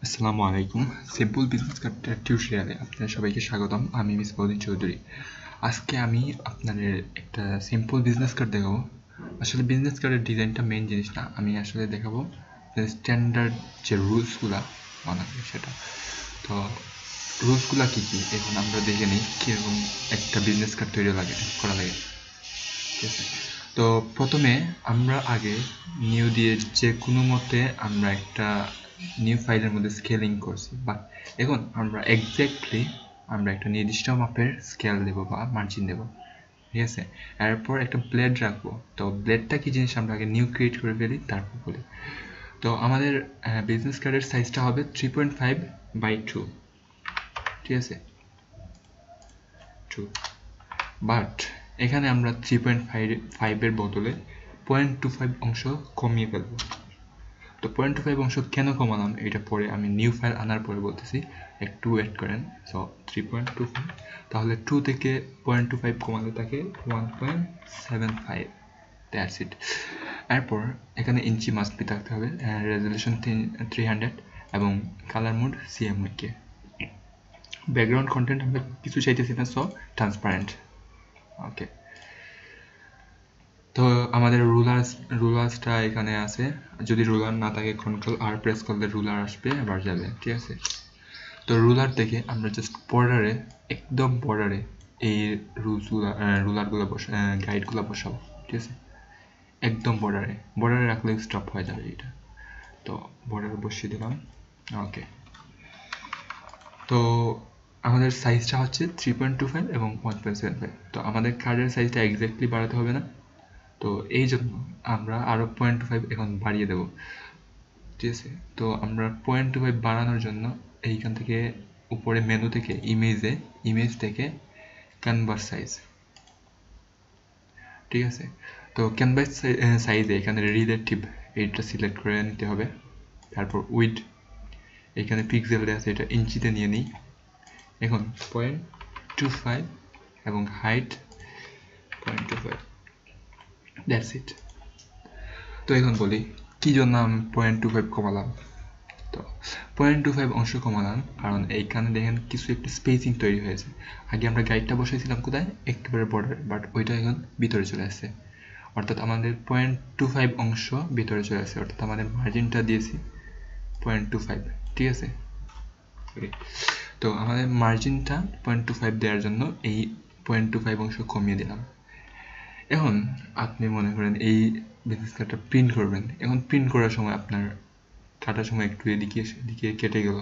আসসালামু আলাইকুম। Simple business কার্ডের টিউটোরিয়ালে আপনাদের সবাইকে স্বাগতম। আমি মিসবাউদ্দিন চৌধুরী। আজকে আমি আপনাদের একটা সিম্পল বিজনেস কার্ড দেখাবো। আসলে বিজনেস কার্ডের ডিজাইনটা মেইন জিনিস না, আমি আসলে দেখাবো স্ট্যান্ডার্ড যে রুলসগুলা বানাবে সেটা। তো রুলসগুলা কী কী এখন আমরা দেখে নিই কীরকম একটা বিজনেস কার্ড তৈরি করা লাগে। ঠিক আছে, তো প্রথমে আমরা আগে নিউ দিয়ে যে কোনো মতে আমরা একটা নিউ ফাইলের মধ্যে স্কেলিং করছি, বাট এখন আমরা এক্স্যাক্টলি আমরা একটা নির্দিষ্ট মাপের স্কেল দেব বা মার্জিন দেব। ঠিক আছে, এরপর একটা ব্লেড রাখবো। তো ব্লেডটা কি জিনিস আমরা আগে নিউ ক্রিয়েট করে ফেলি, তারপর বলি। তো আমাদের বিজনেস কার্ডের সাইজটা হবে 3.5/2। ঠিক আছে, 2, বাট এখানে আমরা 3.5-এর বদলে 0.25 অংশ কমিয়ে ফেলবো। তো 0.25 অংশ কেন কমালাম এটা পরে আমি নিউ ফাইল আনার পরে বলতেছি, একটু ওয়েট করেন। সো 3.25, তাহলে 2 থেকে 0.25 কমালে থাকে 1.75। That's it. এরপর এখানে ইঞ্চি মাস্ট বি থাকতে হবে, রেজলিউশন 300 এবং colour mode CMYK। Background content আমরা কিছু চাইতেছি না, সো ট্রান্সপারেন্ট। ওকে, তো আমাদের রুলার্সটা এখানে আছে। যদি রুলার না থাকে Ctrl+R প্রেস করলে রুলার আসবে, আবার যাবে। ঠিক আছে, তো রুলার থেকে আমরা জাস্ট বর্ডারে, একদম বর্ডারে এই রুলারগুলো গাইডগুলো বসাবো। ঠিক আছে, একদম বর্ডারে রাখলে স্টপ হয়ে যাবে এটা। তো বর্ডারে বসিয়ে দিলাম। ওকে, তো আমাদের সাইজটা হচ্ছে 3.25 এবং 1.75। তো আমাদের কার্ডের সাইজটা এক্স্যাক্টলি বাড়াতে হবে না, তো এই জন্য আমরা আরও 0.25 এখন বাড়িয়ে দেব। ঠিক আছে, তো আমরা 0.25 বাড়ানোর জন্য এইখান থেকে উপরে মেনু থেকে ইমেজ থেকে ক্যানভাস সাইজ। ঠিক আছে, তো ক্যানভাস সাইজে এখানে রিলেটিভ এইটা সিলেক্ট করে নিতে হবে। তারপর উইড, এখানে পিক্সেল দেওয়া আছে, এটা ইঞ্চিতে নিয়ে নিই। এখন 0.25 এবং হাইট 0.25। That's it. তো এখন বলি কি জন্য আমি 0.25 কমালাম। তো 0.25 অংশ কমালাম কারণ এইখানে দেখেন কিছু একটু স্পেসিং তৈরি হয়েছে। আগে আমরা গাইডটা বসাইছিলাম কোথায়, একেবারে বর্ডারে, বাট ওইটা এখন ভিতরে চলে আসছে। অর্থাৎ আমাদের 0.25 অংশ ভিতরে চলে আসছে, অর্থাৎ আমাদের মার্জিনটা দিয়েছি 0.25। ঠিক আছে, তো আমাদের মার্জিনটা 0.25 দেওয়ার জন্য এই 0.25 অংশ কমিয়ে দিলাম। এখন আপনি মনে করেন এই বিজনেস কার্ডটা প্রিন্ট করবেন। এখন প্রিন্ট করার সময় আপনার কাটার সময় একটু এদিকে কেটে গেল,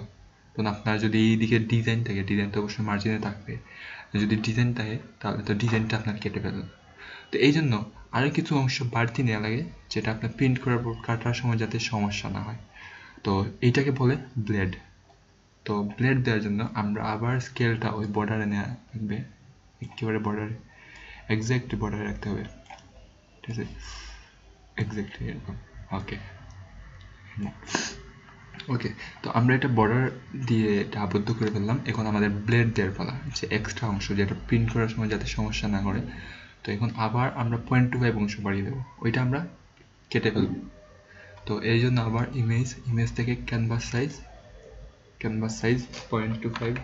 তখন আপনার যদি এইদিকে ডিজাইন থাকে, ডিজাইন তো অবশ্যই মার্জিনে থাকবে। যদি ডিজাইন থাকে তাহলে তো ডিজাইনটা আপনার কেটে ফেলবেন। তো এই জন্য আরও কিছু অংশ বাড়তি নেওয়া লাগে, যেটা আপনার প্রিন্ট করার পর কাটার সময় যাতে সমস্যা না হয়। তো এইটাকে বলে ব্লেড। তো ব্লেড দেওয়ার জন্য আমরা আবার স্কেলটা ওই বর্ডারে নেওয়া লাগবে, একেবারে বর্ডারে, এক্স্যাক্টলি বর্ডারে রাখতে হবে। ঠিক আছে, এক্স্যাক্টলি এরকম। ওকে ওকে, তো আমরা এটা বর্ডার দিয়ে এটা আবদ্ধ করে ফেললাম। এখন আমাদের ব্লেড দেওয়ার পালা, যে এক্সট্রা অংশ যেটা প্রিন্ট করার সময় যাতে সমস্যা না করে। তো এখন আবার আমরা 0.25 অংশ বাড়িয়ে দেবো, ওইটা আমরা কেটে ফেলব। তো এই জন্য আবার ইমেজ থেকে ক্যানভাস সাইজ 0.25,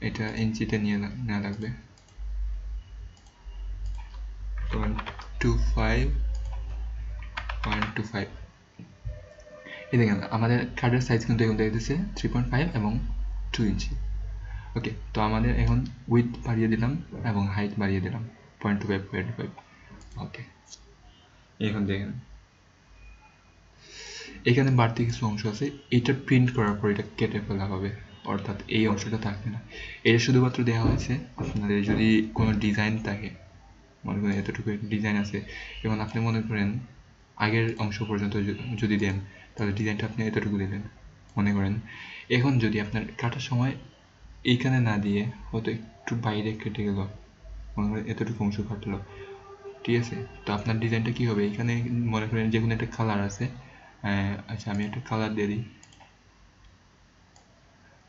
এটা ইঞ্চিতে নেওয়া লাগবে। 0.25 এই দেখেন আমাদের কার্ডের সাইজ কিন্তু এখন দেখতেছে 3.5 এবং 2 ইঞ্চি। ওকে, তো আমাদের এখন উইডথ বাড়িয়ে দিলাম এবং হাইট বাড়িয়ে দিলাম 0.25। ওকে, এখন দেখেন এখানে বাড়তি কিছু অংশ আছে, এটা প্রিন্ট করার পর এটা কেটে ফেলা হবে, অর্থাৎ এই অংশটা থাকবে না। এটা শুধুমাত্র দেওয়া হয়েছে আপনাদের যদি কোনো ডিজাইন থাকে, মনে করেন এতটুকু ডিজাইন আছে, এবং আপনি মনে করেন আগের অংশ পর্যন্ত যদি দেন তাহলে ডিজাইনটা আপনি এতটুকু দিলেন মনে করেন। এখন যদি আপনার কাটার সময় এইখানে না দিয়ে হয়তো একটু বাইরে কেটে গেল, মনে করেন এতটুকু অংশ কাটলো। ঠিক আছে, তো আপনার ডিজাইনটা কী হবে, এখানে মনে করেন যে কোনো একটা কালার আছে। আচ্ছা, আমি একটা কালার দিয়ে দিই,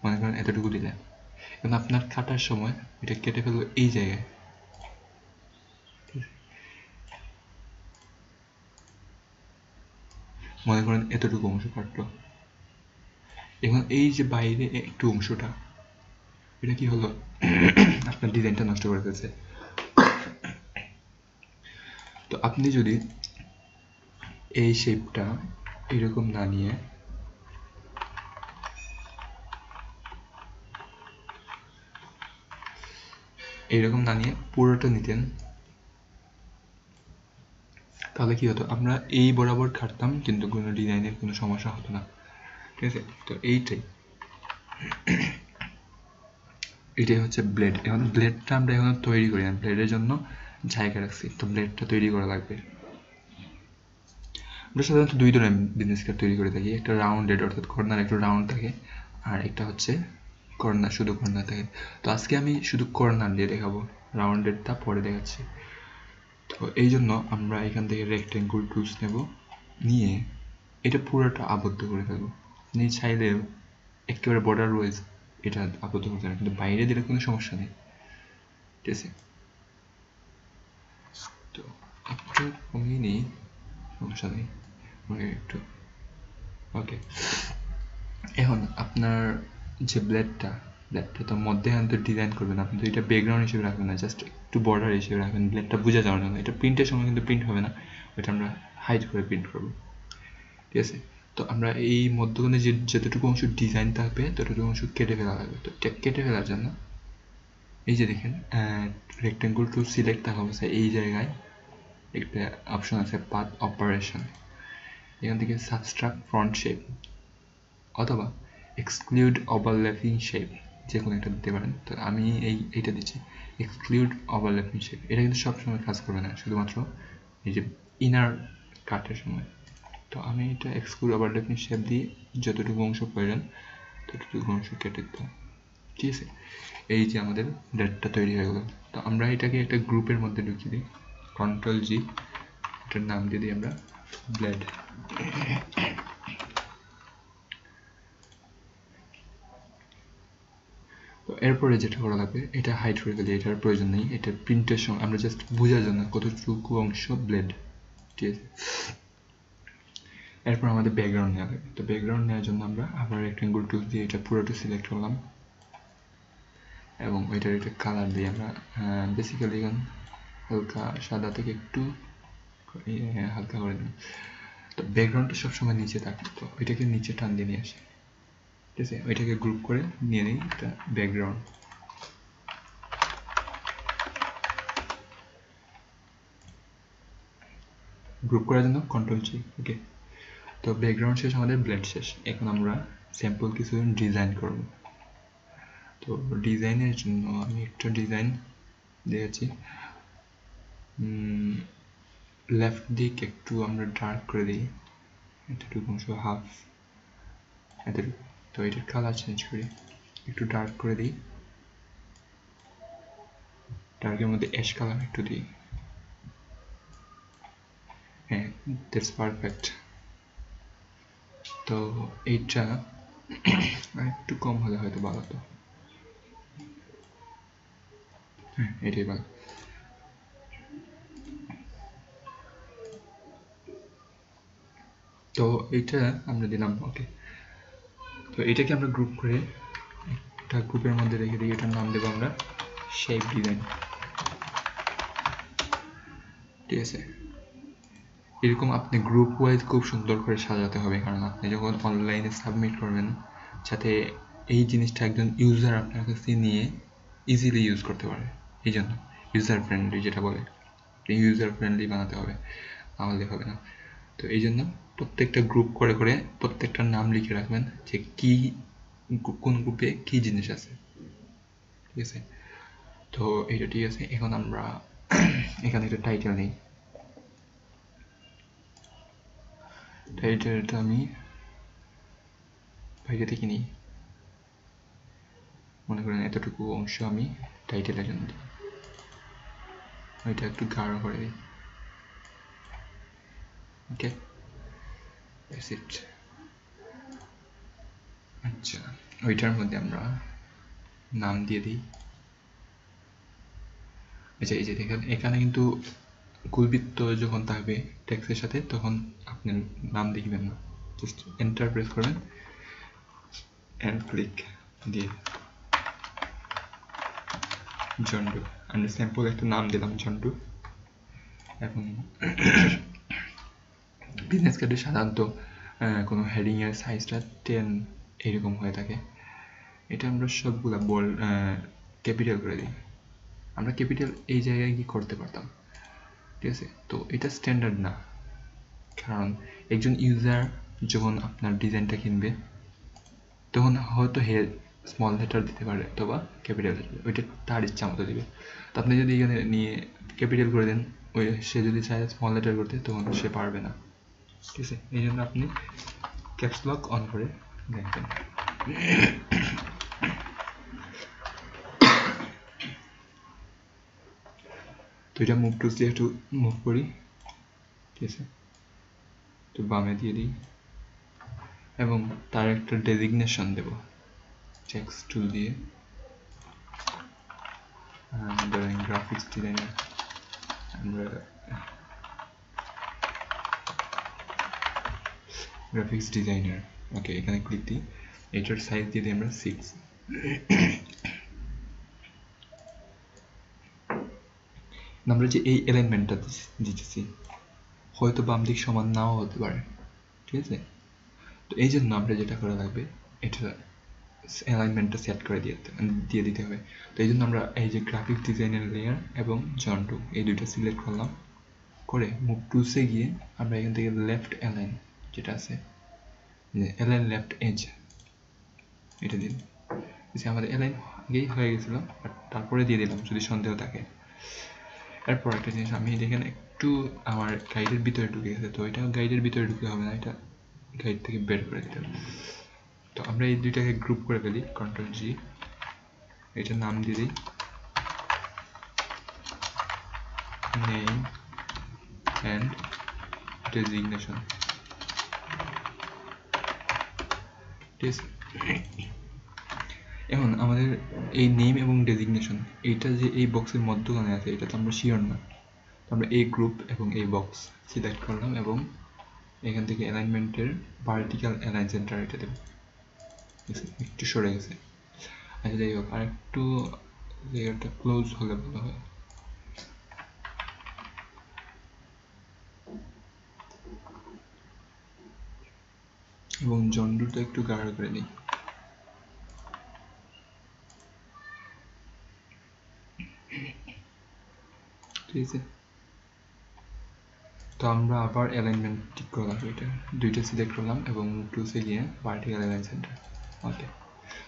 মনে করেন এতটুকু দিলেন। এখন আপনার কাটার সময় এটা কেটে ফেললো এই জায়গায়, মনে করেন এতটুকু অংশ কাটলো। এখন এই যে বাইরে একটু অংশটা, এটা কি হলো, আপনার ডিজাইনটা নষ্ট করে ফেলছে। তো আপনি যদি এই শেপটা এরকম না নিয়ে পুরোটা নিতেন, তাহলে কি হতো, আমরা এই বরাবর কাটতাম কিন্তু কোনো ডিজাইনের কোনো সমস্যা হতো না। ঠিক আছে, তো এটাই হচ্ছে ব্লেড। এখন ব্লেডটা আমরা এখন তৈরি করি না, ব্লেডের জন্য জায়গা রাখছি, তো ব্লেডটা তৈরি করা লাগবে। আমরা সাধারণত দুই ধরনের বিজনেস কার্ড তৈরি করে থাকি, একটা রাউন্ডেড অর্থাৎ কর্নার একটু রাউন্ড থাকে, আর একটা হচ্ছে কর্নার শুধু কর্নার থাকে। তো আজকে আমি শুধু কর্নার দিয়ে দেখাবো, রাউন্ডেডটা পরে দেখাচ্ছি। তো এই জন্য আমরা এখান থেকে রেক্টেঙ্গল টুলস নেব, নিয়ে এটা পুরোটা আবদ্ধ করে ফেলবো। আপনি চাইলে একেবারে বর্ডার ওয়াইজ এটা আবদ্ধ করতে পারেন, কিন্তু বাইরে দিলে কোনো সমস্যা নেই। ঠিক আছে, তো একটু কমিয়ে নিই, সমস্যা নেই, একটু ওকে। এখন আপনার যে ব্লেডটা তো মধ্যে তো ডিজাইন করবেন, আপনি তো এটা ব্যাকগ্রাউন্ড হিসেবে রাখবেন না, জাস্ট একটু বর্ডার হিসেবে রাখবেন, ব্লেডটা বোঝা যাওয়ার জন্য। এটা প্রিন্টের সময় কিন্তু প্রিন্ট হবে না, ওইটা আমরা হাইড করে প্রিন্ট করবো। ঠিক আছে, তো আমরা এই মধ্যখানে যে যতটুকু অংশ ডিজাইন থাকবে ততটুকু অংশ কেটে ফেলা লাগবে। তো কেটে ফেলার জন্য এই যে দেখেন রেক্টেঙ্গল টু সিলেক্ট থাকা অবস্থায় এই জায়গায় একটা অপশন আছে পাথ অপারেশন, এখান থেকে সাবস্ট্রাক্ট ফ্রন্ট শেপ অথবা এক্সক্লুড ওভারল্যাপিং শেপ, যে কোনো একটা দিতে পারেন। তো আমি এইটা দিচ্ছি, এক্সক্লুড ওভারল্যাপিং শেপ। এটা কিন্তু সবসময় কাজ করবে না, শুধুমাত্র এই যে ইনার কাটের সময়। তো আমি এটা এক্সক্লুড ওভারল্যাপিং শেপ দিয়ে যতটুকু অংশ প্রয়োজন ততটুকু অংশ কেটে দিতাম। ঠিক আছে, এই যে আমাদের ডেটটা তৈরি হয়ে গেল। তো আমরা এটাকে একটা গ্রুপের মধ্যে ঢুকিয়ে দিই, কন্ট্রোল জি, এটার নাম দিয়ে দিই আমরা ব্লেড। তো এরপরে যেটা করা লাগবে, এটা হাইড করে ফেলি, এটার প্রয়োজন নেই, এটা প্রিন্টের সময় আমরা জাস্ট বোঝার জন্য কতটুকু অংশ ব্লেড। ঠিক আছে, এরপর আমাদের ব্যাকগ্রাউন্ড নেওয়া লাগবে। তো ব্যাকগ্রাউন্ড নেওয়ার জন্য আমরা আবার রেক্টেঙ্গল টুল দিয়ে এটা পুরোটা সিলেক্ট করলাম এবং ওইটার একটা কালার দিয়ে আমরা বেসিক্যালি এখন হালকা সাদা থেকে একটু হালকা করে দিলাম। তো ব্যাকগ্রাউন্ডটা সবসময় নিচে থাকে, তো ওইটাকে নিচে টান দিয়ে নিয়ে আসি। ঠিক আছে, ওইটাকে গ্রুপ করে নিয়ে নিই এটা ব্যাকগ্রাউন্ড। গ্রুপ করার জন্য কন্ট্রোল জি। ওকে, তো ব্যাকগ্রাউন্ড শেষ, আমাদের ব্লেড শেষ। এখন আমরা স্যাম্পল কিছু ডিজাইন করব। তো ডিজাইনের জন্য আমি একটা ডিজাইন দিয়েছি, লেফট দিক একটু আমরা ডার্ক করে দিই, এতটুকু অংশ হাফ, এতটুকু। তো এটার কালার চেঞ্জ করি, একটু ডার্ক করে দিই, ডার্কের মধ্যে অ্যাশ কালার একটু দিই। হ্যাঁ, দ্যাটস পারফেক্ট। তো এইটা একটু কম হলে হয়তো ভালো হতো। হ্যাঁ, এটাই ভালো। তো এইটা আমরা দিলাম। ওকে, তো এটাকে আমরা গ্রুপ করে একটা গ্রুপের মধ্যে রেখে দিই, এটার নাম দেবো আমরা শেপ ডিজাইন। ঠিক আছে, এরকম আপনি গ্রুপ ওয়াইজ খুব সুন্দর করে সাজাতে হবে, কারণ আপনি যখন অনলাইনে সাবমিট করবেন যাতে এই জিনিসটা একজন ইউজার আপনার কাছে নিয়ে ইজিলি ইউজ করতে পারে, এই জন্য ইউজার ফ্রেন্ডলি যেটা বলে, ইউজার ফ্রেন্ডলি বানাতে হবে, আমাদের হবে না। তো এই জন্য প্রত্যেকটা গ্রুপ করে করে প্রত্যেকটার নাম লিখে রাখবেন যে কি কোন গ্রুপে কি জিনিস আছে। ঠিক আছে, তো এইটা ঠিক আছে। এখন আমরা এখানে একটা টাইটেল নিই, টাইটেলটা আমি বাইরে থেকে নিই, মনে করেন এতটুকু অংশ আমি টাইটেলের জন্য দিই, ওইটা একটু গাঢ় করে দিই। ওকে, দ্যাটস ইট। আচ্ছা, ওইটার মধ্যে আমরা নাম দিয়ে দিই। আচ্ছা, এই যে দেখেন এখানে কিন্তু কুলবৃত্ত যখন থাকবে টেক্সটের সাথে তখন আপনার নাম লিখবেন না, জাস্ট এন্টার প্রেস করবেন, and click দিয়ে জন্টু, আমরা স্যাম্পল একটা নাম দিলাম জন্টু। এখন বিজনেস কার্ডে সাধারণত কোনো হেডিং এর সাইজটা 10 এরকম হয়ে থাকে, এটা আমরা সবগুলা বোল্ড ক্যাপিটাল করে দিই। আমরা ক্যাপিটাল এই জায়গায় কি করতে পারতাম, ঠিক আছে? তো এটা স্ট্যান্ডার্ড না, কারণ একজন ইউজার যখন আপনার ডিজাইনটা কিনবে তখন হয়তো স্মল লেটার দিতে পারে অথবা ক্যাপিটাল লেটার, ওইটা তার ইচ্ছা মতো দিবে। তো আপনি যদি এখানে নিয়ে ক্যাপিটাল করে দেন, ওই সে যদি চায় স্মল লেটার করতে তখন সে পারবে না, ঠিক আছে? এই জন্য আপনি ক্যাপস লক অন করে দেখবেন। তো এটা মুভ টুলস দিয়ে একটু মুভ করি, ঠিক আছে? তো বামে দিয়ে দিই এবং তার একটা ডেজিগনেশন দেব টেক্সট টুল দিয়ে, ধরেন গ্রাফিক্স ডিজাইনার, আমরা গ্রাফিক্স ডিজাইনার, ওকে, এখানে ক্লিক দিই, এটার সাইজ দিয়ে দিই আমরা 6। আমরা যে এই এলাইনমেন্টটা দিতেছি হয়তো বাম দিক সমান নাও হতে পারে, ঠিক আছে? তো এই জন্য আমরা যেটা করা লাগবে, এটা অ্যালাইনমেন্টটা সেট করে দিয়ে দিতে হবে। তো এই জন্য আমরা এই যে গ্রাফিক্স ডিজাইনের লেয়ার এবং জন্টু এই দুইটা সিলেক্ট করলাম, করে মুভ টুলসে গিয়ে আমরা এখান থেকে লেফট অ্যালাইন যেটা আছে, অ্যালাইন লেফট এজ, এটা দিন। আমাদের অ্যালাইন আগেই হয়ে গেছিল, বাট তারপরে দিয়ে দিলাম যদি সন্দেহ থাকে। এরপর একটা জিনিস, আমি দেখেন একটু আমার গাইডের ভিতরে ঢুকে গেছে, তো এটা গাইডের ভিতরে ঢুকতে হবে না, এটা গাইড থেকে বের করে দিতে হবে। তো আমরা এই দুইটাকে গ্রুপ করে ফেলি, কন্ট্রোল জি, এটা নাম দিয়ে দিই নেম অ্যান্ড ডেজিগনেশন, ঠিক আছে? এখন আমাদের এই নেম এবং ডেজিগনেশন এইটা যে এই বক্সের মধ্যখানে আছে এটা তো আমরা শিওর না, তো আমরা এই গ্রুপ এবং এই বক্স সিলেক্ট করলাম এবং এখান থেকে অ্যালাইনমেন্টের ভার্টিক্যাল অ্যালাইন সেন্টার এটা দেব, একটু সরে গেছে। আচ্ছা যাই হোক, আর একটু লেয়ারটা ক্লোজ হলে ভালো হয়। এবং জন্ডুটা একটু গাঢ় করে দিই, ঠিক আছে? তো আমরা আবার অ্যালাইনমেন্ট ঠিক করলাম, এটা দুইটা সিলেক্ট করলাম এবং টুলসে গিয়ে ভার্টিক্যাল অ্যালাইন সেন্টার, ওকে।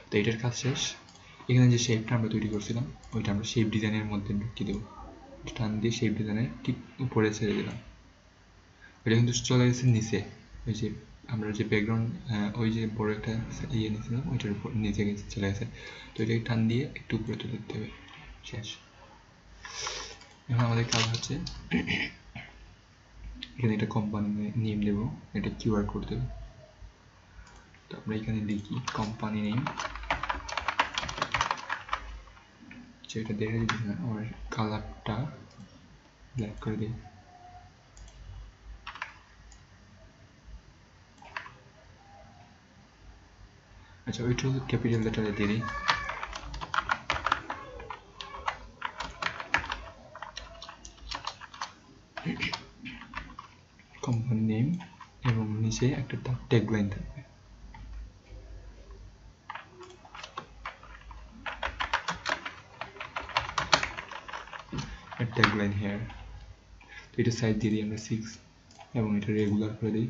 তো এটার কাজ শেষ। এখানে যে শেপটা আমরা তৈরি করছিলাম ওইটা আমরা শেপ ডিজাইনের মধ্যে ঢুকিয়ে দেবো, টান দিয়ে শেপ ডিজাইনের ঠিক উপরে ছেড়ে দিলাম। ওইটা কিন্তু চলে গেছে নিচে, ওই যে আমরা যে ব্যাকগ্রাউন্ড ওই যে বড় একটা ইয়ে নিয়েছিলাম ওইটার উপর নিচে গেছে, চলে গেছে। তো এটাকে টান দিয়ে একটু উপরে তুলে দিতে হবে, শেষ। এখন আমাদের কাজ হচ্ছে এখানে একটা কোম্পানি নেম দেবো, এটা কিউআর কোড দেবো। তো আমরা এখানে লিখি কোম্পানি নেম, যেটা দেখে দিচ্ছি না, আমার কালারটা ব্ল্যাক করে দিই। আচ্ছা, ওইটা ক্যাপিটাল লেটারে দিয়ে দিই। কোম্পানি নেম এবং নিচে একটা ট্যাগলাইন থাকবে। ট্যাগলাইন হেয়ার, তো এটা সাইজ দিয়ে দিই আমরা 6 এবং এটা রেগুলার করে দিই।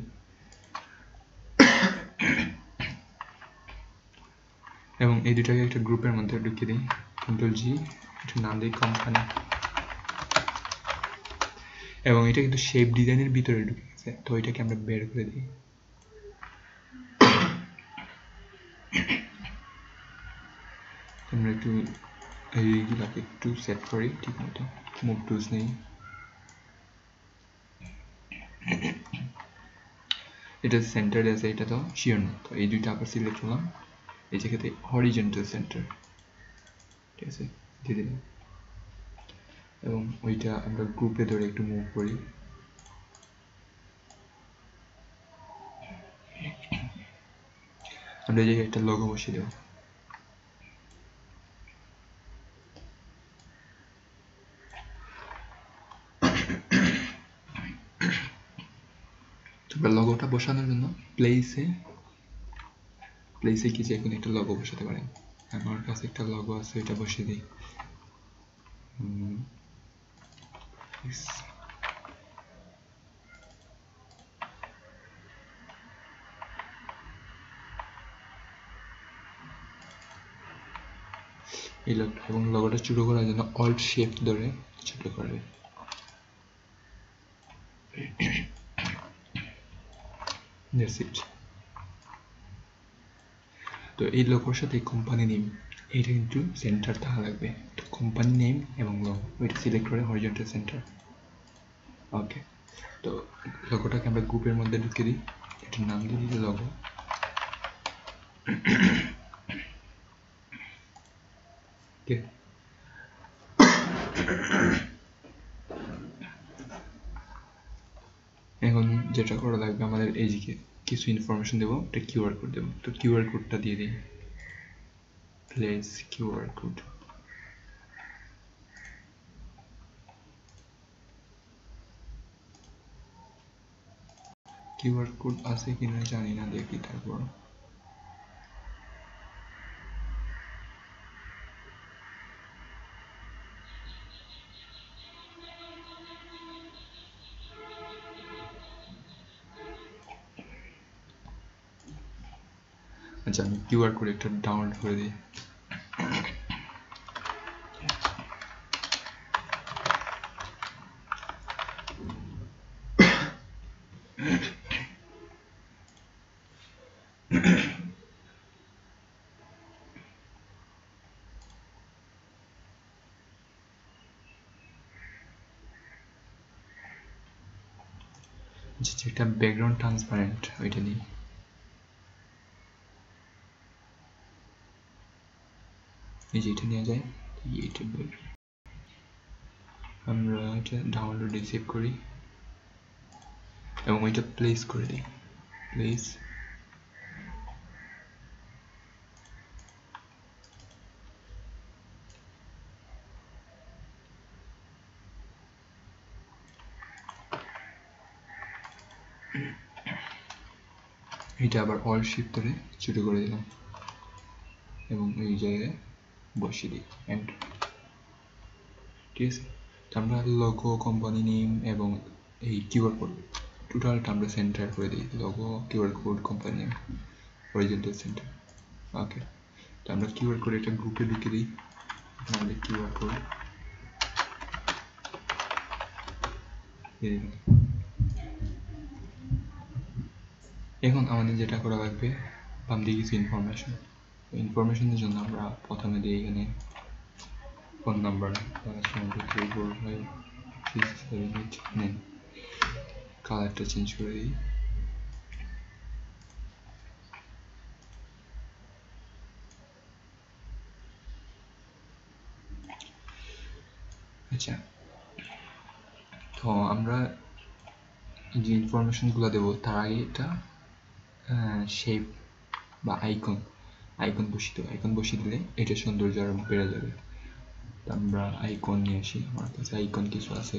এবং এই দুটাকে একটা গ্রুপের মধ্যে ঢুকিয়ে দিই, কন্ট্রোল জি, এটা নাম দিই কোম্পানি। এবং এটা কিন্তু শেপ ডিজাইনের ভিতরে ঢুকে গেছে, তো এটাকে আমরা বের করে দিই। আমরা একটু এইগুলাকে একটু সেট করি ঠিক মতো, মুভ টুলস নেই, এটা সেন্টারে আছে এটা তো শিওর না, তো এই দুইটা আবার সিলেক্ট করলাম, এই জায়গাতে হরিজন্টাল সেন্টার, ঠিক আছে, দিয়ে দিলাম। এবং ওইটা আমরা গ্রুপে ধরে একটু মুভ করি, আমরা এই জায়গায় একটা লোগো বসিয়ে দেব। তোমরা লোগোটা বসানোর জন্য প্লেসে কি যে কোনো একটা লোগো বসাতে পারেন। আমার কাছে একটা লোগো আছে, এটা বসিয়ে দিই। এই লোগো এবং লোগোটা ছোট করার জন্য অল্ট শিফট ধরে ছোট করবে। That's it. তো এই লোগোর সাথে কোম্পানি নেম এটা কিন্তু সেন্টার থাকা লাগবে। তো কোম্পানি নেম এবং লোগো এটা সিলেক্ট করে হরিজন্টাল সেন্টার। ওকে, তো লোগোটাকে আমরা গ্রুপের মধ্যে ঢুকে দিই। এটার নাম দিয়ে দিই লোগো। ওকে, এখন যেটা করা লাগবে আমাদের এইদিকে কিছু ইনফরমেশন দেবো, একটা কিউআর কোড দেবো। তো কিউআর কোডটা দিয়ে দিই, place QR code. QR code আছে কিনা জানি না, দেখি তারপর। আচ্ছা, আমি কিউআর কোড একটা ডাউনলোড করে দিই। যেটা ব্যাকগ্রাউন্ড ট্রান্সপারেন্ট ওইটা নিই। এই যে এটা নিয়ে যায়, এইটা আমরা এটা ডাউনলোড রিসিভ করি এবং ওইটা প্লেস করে দিই। প্লেস এটা আবার অল শিফট ধরে ছোট করে দিলাম এবং এই জায়গায় বসিয়ে দিই, এন্টার। ঠিক আছে, তো আমরা লোগো, কোম্পানি নেম এবং এই কিউআর কোড টোটালটা আমরা সেন্টার করে দিই। Logo, QR code, company name, horizontal centre. Okay, তো আমরা কিউআর কোড একটা গ্রুপে ঢুকে দিই। আমাদের কিউআর কোড এখন আমাদের যেটা করা লাগবে, বাম দিকে কিছু ইনফরমেশনের জন্য আমরা প্রথমে দিই এখানে ফোন নাম্বার, কালারটা চেঞ্জ করে দিই। আচ্ছা, তো আমরা যে ইনফরমেশনগুলো দেবো তার আগে এটা শেপ বা আইকন বসিয়ে দিলে এটা সৌন্দর্য আরো বেড়ে যাবে। আমরা আইকন নিয়ে আসি, আমার কাছে আইকন কিছু আছে।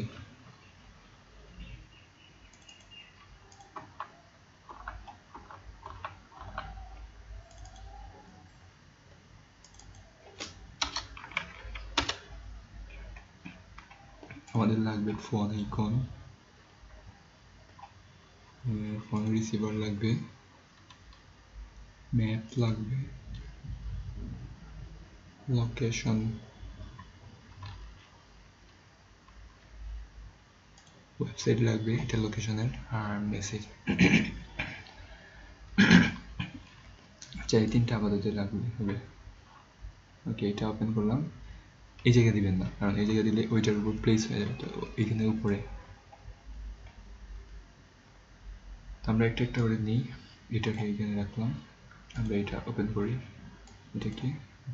আমাদের লাগবে ফোন আইকন, ফোন রিসিভার লাগবে, ম্যাপ লাগবে, লোকেশন, ওয়েবসাইট লাগবে এটা লোকেশনের, আর মেসেজ। আচ্ছা, এই তিনটা আপাতত লাগবে হবে। ওকে, এটা ওপেন করলাম। এই জায়গায় দিবেন না, কারণ এই জায়গায় দিলে ওইটার উপর প্লেস হয়ে যাবে। তো এখানে উপরে আমরা একটা একটা করে নিই। এটাকে এখানে রাখলাম, আমরা এটা ওপেন করি, এটাকে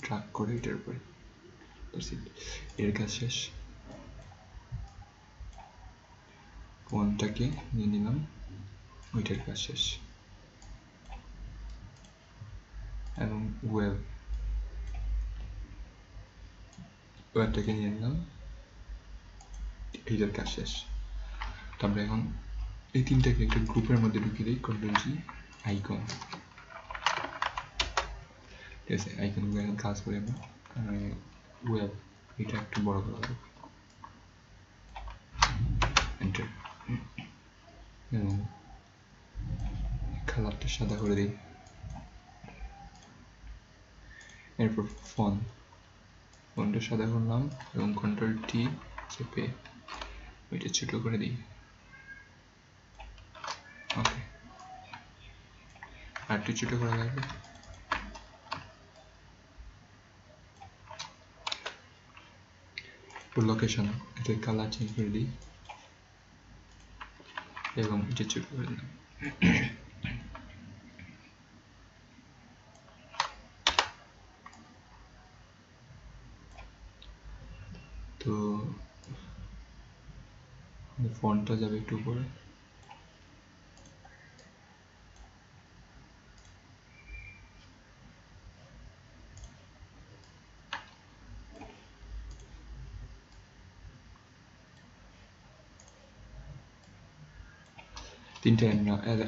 ড্রাগ করে এটার উপরে। এর কাজ শেষ। ফোনটাকে নিয়ে নিলাম, ওইটার কাজ শেষ। এবং ওয়েবটাকে নিয়ে নিলাম, এইটার কাজ শেষ। তো আমরা এখন এই তিনটাকে একটা গ্রুপের মধ্যে ঢুকিয়ে দিই, কন্ট্রোল জি, আইকন। ঠিক আছে, আইকনগুলো এখন কাজ করে আমরা ওয়েব এটা একটু বড় করা হবে, এন্টার, এবং কালারটা সাদা করে দিই। এরপর ফন্টটা সাদা করলাম এবং কন্ট্রোল টি চেপে ওইটা ছোট করে দিই। ওকে, আর একটু ছোট করা লাগবে। লোকেশন এটা কালার চেঞ্জ করে দিই এবং এটা ছোট করে দিলাম। তো ফন্টটা যাবে একটু উপরে, তিনটা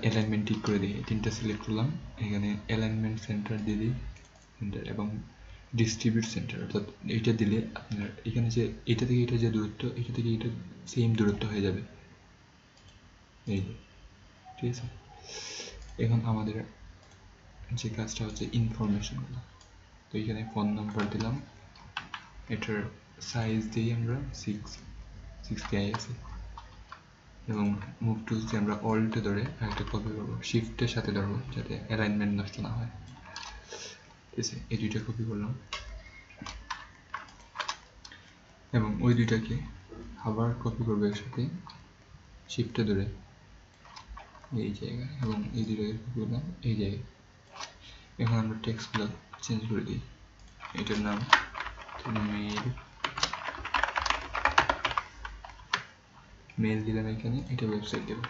অ্যালাইনমেন্ট ঠিক করে দিই। তিনটা সিলেক্ট করলাম, এখানে অ্যালাইনমেন্ট সেন্টার দিয়ে দিই, সেন্টার এবং ডিস্ট্রিবিউট সেন্টার, অর্থাৎ এইটা দিলে আপনার এখানে যে এটা থেকে এটা যে দূরত্ব, এটা থেকে এটা সেম দূরত্ব হয়ে যাবে, এই যে, ঠিক আছে। এখন আমাদের যে কাজটা হচ্ছে ইনফরমেশনগুলো, তো এখানে ফোন নাম্বার দিলাম, এটার সাইজ দিই আমরা 6 আছে, এবং মুভ টুলস দিয়ে আমরা অল্টে ধরে একটা কপি করবো, শিফটের সাথে ধরবো যাতে অ্যালাইনমেন্ট নষ্ট না হয়। ঠিক আছে, এই দুইটা কপি করলাম এবং ওই দুইটাকে আবার কপি করবো একসাথে, শিফটে ধরে এই জায়গায়, এবং এই দুইটাকে কপি করলাম এই জায়গায়। এখন আমরা টেক্সটগুলো চেঞ্জ করে দিই, এটার নাম মেল দিলাম, এখানে এটা ওয়েবসাইট দেবো।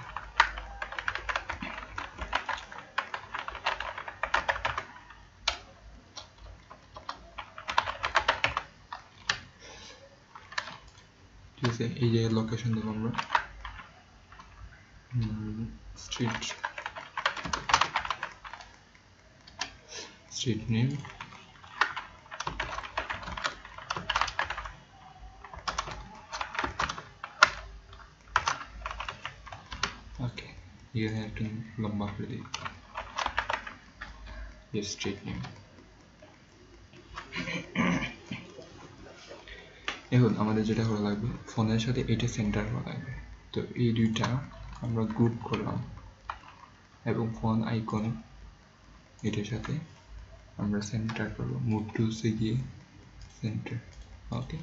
ঠিক আছে, এই জায়গায় লোকেশন দেবো আমরা স্ট্রিট নেম, ওকে, এখানে একটু লম্বা করে দিই, স্ট্রিট নেম। এখন আমাদের যেটা করা লাগবে, ফোনের সাথে এটা সেন্টার করা লাগবে। তো এই দুইটা আমরা গ্রুপ করলাম এবং ফোন আইকন এটার সাথে আমরা সেন্টার করবো, মুভ টুলসে গিয়ে সেন্টার। ওকে,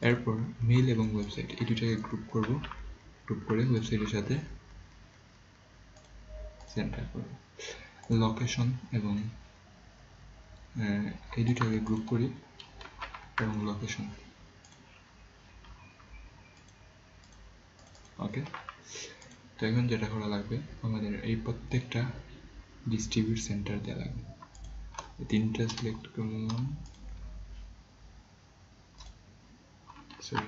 এরপর মেল এবং ওয়েবসাইট এই দুইটাকে গ্রুপ করব, গ্রুপ করে ওয়েবসাইটের সাথে সেন্টার করব। লোকেশন এবং এই দুইটাকে গ্রুপ করি এবং লোকেশন। ওকে, তো এখন যেটা করা লাগবে, আমাদের এই প্রত্যেকটা ডিস্ট্রিবিউট সেন্টার দেওয়া লাগবে। তিনটা সিলেক্ট করলাম, সরি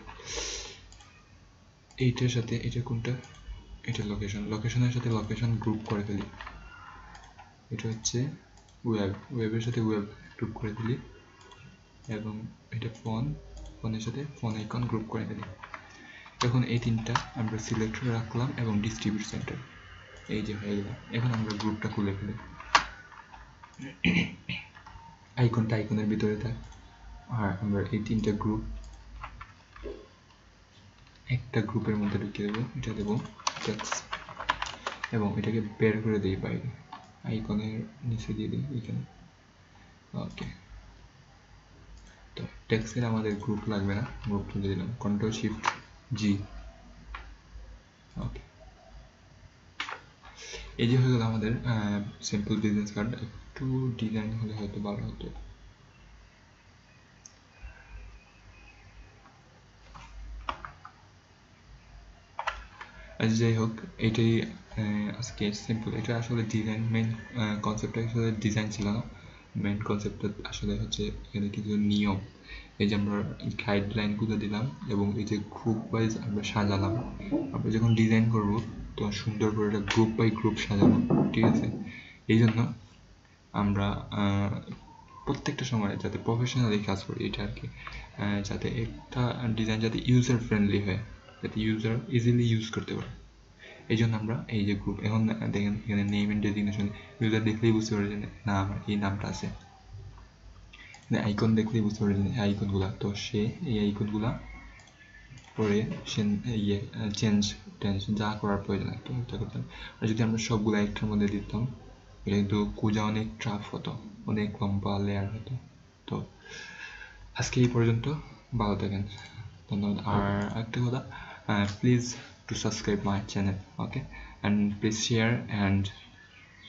এইটার সাথে এটা কোনটা, এটা লোকেশনের সাথে লোকেশন গ্রুপ করে ফেলি। এটা হচ্ছে ওয়েবের সাথে ওয়েব গ্রুপ করে ফেলি, এবং এটা ফোনের সাথে ফোন আইকন গ্রুপ করে ফেলি। এখন এই তিনটা আমরা সিলেক্ট করে রাখলাম এবং ডিস্ট্রিবিউট সেন্টার এই যে হয়ে গেল। এখন আমরা গ্রুপটা খুলে ফেলি, আইকনটা আইকনের ভিতরে থাক, আর আমরা এই তিনটা গ্রুপ একটা গ্রুপের মধ্যে ঢুকিয়ে দেবো, এটা দেবো টেক্সট এবং এটাকে বের করে দিই বাইরে, আইকনের নিচে দিয়ে দিই এখানে। ওকে, তো টেক্সটের আমাদের গ্রুপ লাগবে না, গ্রুপ তুলে দিলাম, কন্ট্রোল শিফট জি। ওকে, এই যে হয়ে গেল আমাদের সিম্পল বিজনেস কার্ড। একটু ডিজাইন হলে হয়তো ভালো হতো। যাই হোক, এটাই আজকে সিম্পল, এটা আসলে ডিজাইন, মেইন কনসেপ্টটা আসলে ডিজাইন ছিল না, মেন কনসেপ্টটা আসলে হচ্ছে এখানে কিছু নিয়ম, এই যে আমরা গাইডলাইনগুলো দিলাম এবং এই যে গ্রুপ ওয়াইজ আমরা সাজালাম। আমরা যখন ডিজাইন করব তো সুন্দর করে এটা গ্রুপ বাই গ্রুপ সাজাবো, ঠিক আছে? এই জন্য আমরা প্রত্যেকটা সময় যাতে প্রফেশনালি কাজ করি, এটা আর কি, যাতে একটা ডিজাইন যাতে ইউজার ফ্রেন্ডলি হয়, যাতে ইউজার ইজিলি ইউজ করতে পারে। এই জন্য আমরা এই যে গ্রুপ, এখন দেখেন এখানে নেম এন্ড ডেজিগনেশন, ইউজার দেখলেই বুঝতে পারে যে না আমার এই নামটা আছে, আইকন দেখলেই বুঝতে পারে যে আইকনগুলা, তো সে এই আইকনগুলা পরে সে ইয়ে চেঞ্জ টেঞ্জ যা করার প্রয়োজন একটু এটা করতাম। আর যদি আমরা সবগুলো একটার মধ্যে দিতাম এটা কিন্তু খোঁজা অনেক টাফ হতো, অনেক লম্বা লেয়ার হতো। তো আজকে এই পর্যন্ত, ভালো থাকেন, ধন্যবাদ। আর একটা কথা, please to subscribe my channel, okay, and please share and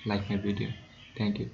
like my video. Thank you.